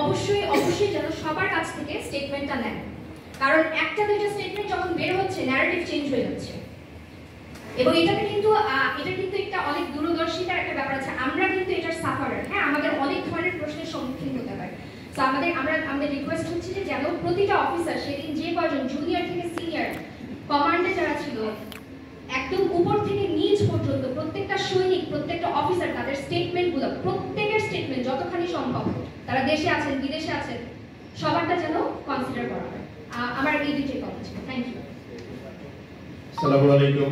অবশ্যই অবশ্যই যেন সবার কাছ থেকে স্টেটমেন্টটা নেন, কারণ একটা দুইটা স্টেটমেন্ট যখন বের হচ্ছে ন্যারেটিভ চেঞ্জ হয়ে যাচ্ছে এবং এটা কিন্তু একটা অনেক দূরদর্শিতার একটা ব্যাপার আছে। আমরা কিন্তু এটার সাফারার, হ্যাঁ, আমাদের অনেক ধরনের প্রশ্নের সম্মুখীন হতে হয়। তো আমাদের রিকোয়েস্ট হচ্ছে যে যেন প্রতিটা অফিসার সেদিন যে কয়জন জুনিয়র থেকে সিনিয়র কমান্ডে যারা ছিল একদম উপর থেকে নিচ পর্যন্ত প্রত্যেকটা সৈনিক প্রত্যেকটা অফিসার তাদের স্টেটমেন্টগুলো, প্রত্যেকের স্টেটমেন্ট যতখানি সম্ভব তারা দেশে আছেন বিদেশে আছেন সবারটা যেন কনসিডার করা হয়। আমার এই দুইটাই কথা ছিল। Thank you. আসসালামু আলাইকুম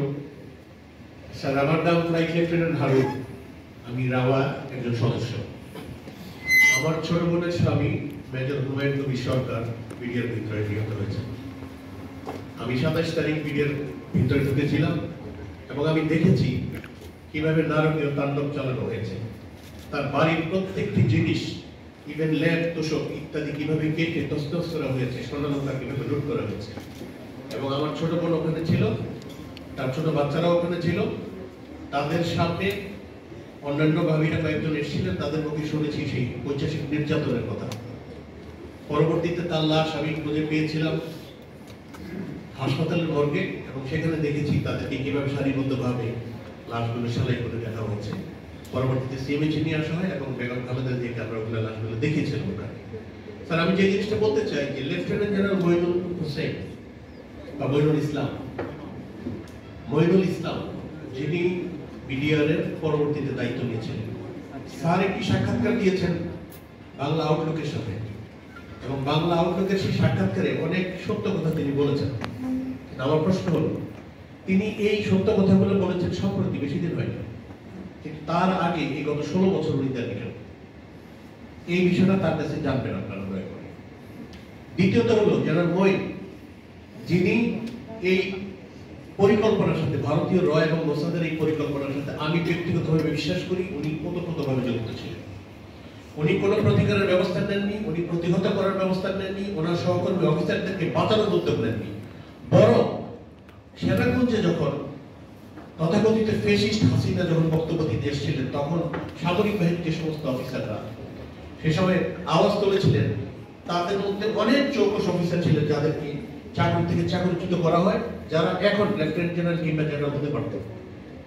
স্যার, আমার নাম ফ্লাইট লেফটেন্যান্ট হারুন, আমি রাওয়া একজন সদস্য। আমার ছোট বোনের স্বামী মেজর হুমায়ুন কবির সরকার বিডিআর ভিতরে নিহত হয়েছে। আমি 27 তারিখ বিডিআর ভিতরে ঢুকেছিলাম এবং আমি দেখেছি কিভাবে নারকীয় তাণ্ডব চালানো হয়েছে। তার বাড়ির প্রত্যেকটি জিনিস, ইভেন ল্যাব তোষক ইত্যাদি কিভাবে কেটে তছনছ করা হয়েছে, স্বর্ণালঙ্কার কিভাবে লুট করা হয়েছে। এবং আমার ছোট বোন ওখানে ছিল, তার ছোট বাচ্চারাও ওখানে ছিল, তাদের সাথে অন্যান্য ভাবিরা কয়েকজন এসেছিলেন, তাদের মুখে শুনেছি সেই ঐতিহাসিক নির্যাতনের কথা। পরবর্তীতে তার লাশ আমি খুঁজে পেয়েছিলাম হাসপাতালের মর্গে এবং সেখানে দেখেছি তাদেরকে কিভাবে সারিবদ্ধভাবে লাশগুলো সেলাই করে দেখা হয়েছে। পরবর্তীতে সিএমএইচে নিয়ে আসা হয় এবং বেগম খালেদা জিয়াকে আমরা ওগুলো লাশগুলো দেখিয়েছিলাম ওখানে। স্যার, আমি যে জিনিসটা বলতে চাই যে লেফটেন্যান্ট জেনারেল মইনুল হোসেন বা মইনুল ইসলাম যিনি বিডিআর এর পরবর্তীতে দায়িত্ব নিয়েছিলেন, স্যার একটি সাক্ষাৎকার দিয়েছেন বাংলা আউটলুকের সাথে এবং বাংলা আউটলুকের সেই সাক্ষাৎকারে অনেক সত্য কথা তিনি বলেছেন। আমার প্রশ্ন হলো, তিনি এই সত্য কথাগুলো বলেছেন সম্প্রতি, বেশি দিন হয়নি, কিন্তু তার আগে এই গত 16 বছর উনি দেখেন। এই বিষয়টা তার কাছে জানবেন আপনারা দয়া করে। দ্বিতীয়ত হলো জেনারেল মঈন, যিনি এই পরিকল্পনার সাথে, ভারতীয় র এবং মোসাদের এই পরিকল্পনার সাথে আমি ব্যক্তিগতভাবে বিশ্বাস করি উনি ওতপ্রোতভাবে জড়িত ছিলেন। উনি কোনো প্রতিকারের ব্যবস্থা নেননি, উনি প্রতিহত করার ব্যবস্থা নেননি, ওনার সহকর্মী অফিসারদেরকে বাঁচানোর উদ্যোগ নেননি। বরং সেনাকুঞ্জে যখন তথাকথিত ফেসিস্ট হাসিনা যখন বক্তব্য দিতে এসেছিলেন, তখন সামরিক বাহিনীর যে সমস্ত অফিসাররা সে সময় আওয়াজ তুলেছিলেন, তাদের মধ্যে অনেক চৌকস অফিসার ছিলেন যাদেরকে চাকরি থেকে চাকরিচ্যুত করা হয়, যারা এখন লেফটেন্যান্ট জেনারেল কিংবা জেনারেল হতে পারত।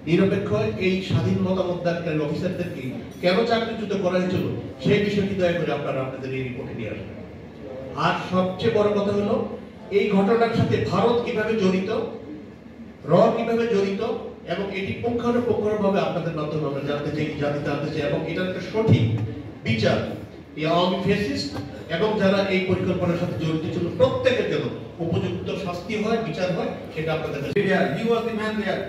নিরপেক্ষ এই স্বাধীন মতামত দানকারী অফিসারদেরকে কেন চাকরিচ্যুত করা হয়েছিল সেই বিষয়টি দয়া করে আপনারা আপনাদের এই রিপোর্টে নিয়ে আসবেন। আর সবচেয়ে বড় কথা হলো, এই ঘটনার সাথে ভারত কিভাবে জড়িত, র কিভাবে জড়িত, এবং এটি পুঙ্খানুপুঙ্খভাবে আপনাদের মাধ্যমে আমরা জানতে চাই এবং এটার একটা সঠিক বিচার এই আওয়ামী ফ্যাসিস্ট এবং যারা এই পরিকল্পনার সাথে জড়িত ছিল প্রত্যেকের জন্য উপযুক্ত শাস্তি হয়, বিচার হয়, সেটা আপনাদের কাছে। He was the man there.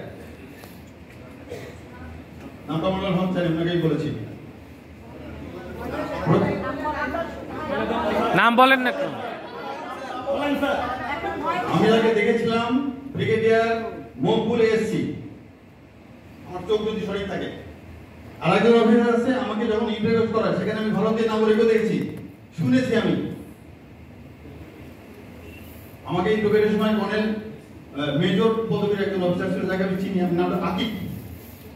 নামটা হচ্ছে আমি আপনাকেই বলেছি। নাম বলেন না। আমি যাকে দেখেছিলাম ব্রিগেডিয়ার মকবুল এসসি, আমার চোখ যদি সঠিক থাকে। আর একজন অফিসার আছে, আমাকে যখন ইন্টারভিউ করা সেখানে আমি ভারতীয় নাগরিকও দেখেছি, শুনেছি আমি। আমাকে ইন্টারভিউয়ের সময় কর্নেল মেজর পদবীর একজন অফিসার ছিল, যাকে আমি চিনি, আমি নামটা আকিব।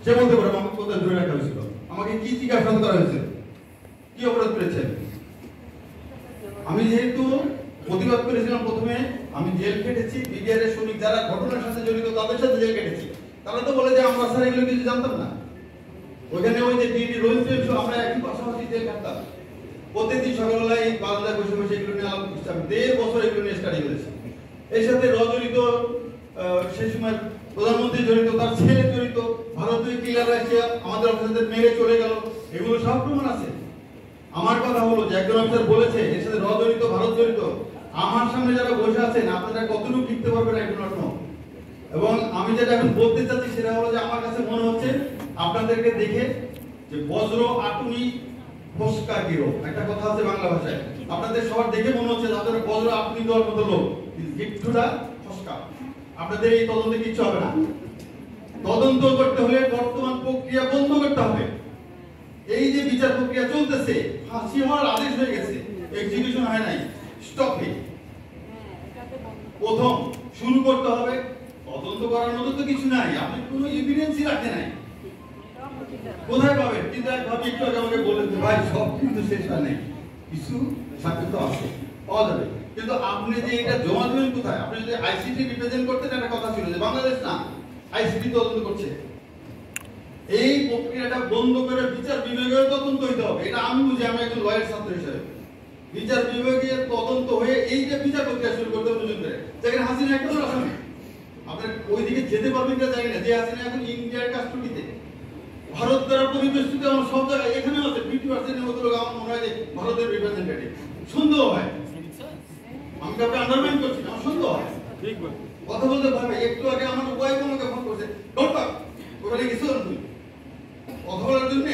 সে বলতে পারে আমাকে কোথায় ধরে রাখা হয়েছিল, আমাকে কি জিজ্ঞাসাবাদ করা হয়েছিল, কি অপরাধ করেছেন। আমি যেহেতু প্রতিবাদ করেছিলাম, প্রথমে আমি জেল কেটেছি, বিডিআর এর শ্রমিক যারা ঘটনার সাথে জড়িত তাদের সাথে জেল কেটেছি। তারা তো বলে যে আমরা স্যার এগুলো কিছু জানতাম না। ওইখানে ওই যে ডিডি রোহিত আমরা একই পাশাপাশি জেল কাটতাম, প্রত্যেকদিন সকালবেলায় বাংলায় বসে বসে এগুলো নিয়ে আলাপ করতাম। 1.5 বছর এগুলো নিয়ে স্টাডি করেছি। এর সাথে র জড়িত, সেই সময় প্রধানমন্ত্রী জড়িত, তার ছেলে জড়িত, ভারতীয় কিলাররা এসে আমাদের অফিসারদের মেরে চলে গেল, এগুলো সব প্রমাণ আছে। আমার কথা হলো যে একজন অফিসার বলেছে এর সাথে র জড়িত, ভারত জড়িত। আমার সামনে যারা বসে আছেন আপনারা কতটুকু লিখতে পারবেন একজন অর্থ। এবং আমি যেটা এখন বলতে চাচ্ছি সেটা হলো যে আমার কাছে মনে হচ্ছে আপনাদেরকে দেখে যে বজ্র আটুনি ফসকা গিরো, একটা কথা আছে বাংলা ভাষায়, আপনাদের সবার দেখে মনে হচ্ছে যে আপনারা বজ্র আটুনি দেওয়ার মতো লোক, গিট্টুটা ফসকা। আপনাদের এই তদন্তে কিচ্ছু হবে না। তদন্ত করতে হলে বর্তমান প্রক্রিয়া বন্ধ করতে হবে। এই যে বিচার প্রক্রিয়া চলতেছে, ফাঁসি হওয়ার আদেশ হয়ে গেছে, এক্সিকিউশন হয় নাই, স্টপ ইট। প্রথম শুরু করতে হবে। তদন্ত করার মতো তো কিছু নাই, আপনি কোনো এভিডেন্সই রাখেন নাই, কোথায় পাবেন? কিন্তু এক ভাবি একটু আগে আমাকে বললেন যে ভাই সব কিন্তু শেষ হয় নাই। কিছু সাক্ষাৎ তো আছে, পাওয়া যাবে। কিন্তু আপনি যে এটা জমা দেবেন কোথায়? আপনি যদি আইসিটি রিপ্রেজেন্ট করতেন, একটা কথা ছিল যে বাংলাদেশ না আইসিটি তদন্ত করছে। এই প্রক্রিয়াটা বন্ধ করে বিচার বিভাগের তদন্ত হইতে হবে। এটা আমি বুঝি, আমি একজন লয়ার ছাত্র হিসেবে। বিচার বিভাগের তদন্ত হয়ে এই যে বিচার প্রক্রিয়া শুরু করতে হবে নতুন করে, যেখানে হাসিনা একদম আসামি। আপনার ওইদিকে যেতে পারবেন না, জানি না, যে হাসিনা এখন ইন্ডিয়ার কাস্টডিতে, ভারত দ্বারা পরিবেষ্টিত আমার সব জায়গায়, এখানেও আছে 50% মতো লোক আমার মনে হয় যে ভারতের রিপ্রেজেন্টেটিভ। সন্দেহ হয়, আমি কাউকে আন্ডারমাইন করছি না, আমার সন্দেহ হয়। কথা বলতে পারবে। একটু আগে আমার উপায় আমাকে ফোন করছে, ডক্টর ওখানে গেছো তুমি কথা বলার জন্য,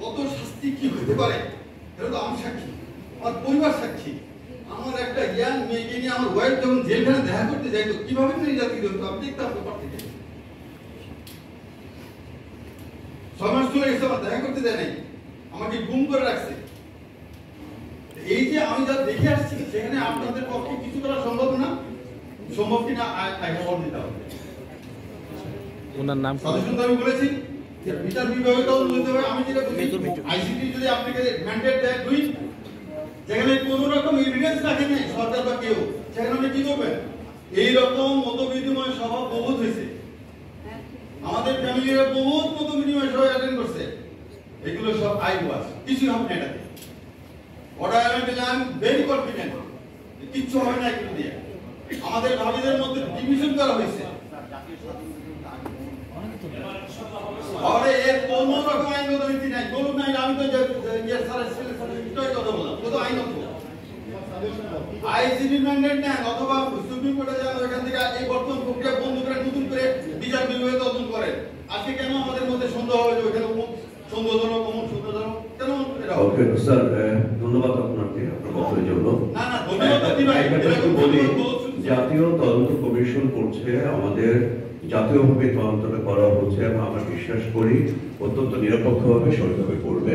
কত শাস্তি কি হতে পারে এটা তো আমি সাক্ষী, আমার পরিবার সাক্ষী। আমার একটা ইয়াং মেয়েকে নিয়ে আমার ওয়াইফ যখন জেলখানে দেখা করতে যাইতো, কিভাবে নির্যাতিত হতো আপনি দেখতাম ব্যাপার থেকে। 6 মাস চলে গেছে, আমার দেখা করতে দেয় নাই, আমাকে গুম করে রাখছে। এই যে আমি যা দেখে আসছি, সেখানে আপনাদের পক্ষে কিছু করা সম্ভব না, সম্ভব কিনা খবর দিতে হবে। ওনার নাম সদস্য আমি বলেছি যে বিচার বিভাগে তদন্ত হতে হবে। আমি যেটা বলছি, আইসিটি যদি আপনাকে ম্যান্ডেট দেয় দুই, যেখানে কোনো রকম এভিডেন্স রাখে নাই সরকার বা কেউ, সেখানে আপনি কি করবেন? এইরকম মতবিনিময় সভা বহুত হয়েছে, আমাদের ফ্যামিলিরা বহুত মতবিনিময় সভা অ্যাটেন্ড করছে। এগুলো সব আই ওয়াজ, কিছু হবে না এটাতে। অর্ডার আমি পেলাম, ভেরি কনফিডেন্ট কিচ্ছু হবে না এগুলো দিয়ে। আমাদের ভাবিদের মধ্যে ডিভিশন করা হয়েছে, আরে এর কোনো রকম আইনগত নীতি নাই, বলুন নাই। আমি তো ইয়ার স্যারের ছেলে কথা বললাম, ও তো আইনত। আইসিটি ম্যান্ডেট নেন অথবা সুপ্রিম কোর্টে যান, ওইখান থেকে এই বর্তমান প্রক্রিয়া বন্ধ করে নতুন করে বিচার বিভাগে তদন্ত করেন। আজকে কেন আমাদের মধ্যে সন্দেহ হবে যে ওইখানে সন্দেহজনক অমুক সন্দেহজনক কেন? ওকে স্যার, ধন্যবাদ আপনাকে আপনার কথার জন্য। না না, ধন্যবাদ দিই ভাই। বলি, জাতীয় তদন্ত কমিশন করছে, আমাদের জাতীয়ভাবে তদন্তটা করা হচ্ছে এবং আমরা বিশ্বাস করি অত্যন্ত নিরপেক্ষভাবে সরকার করবে।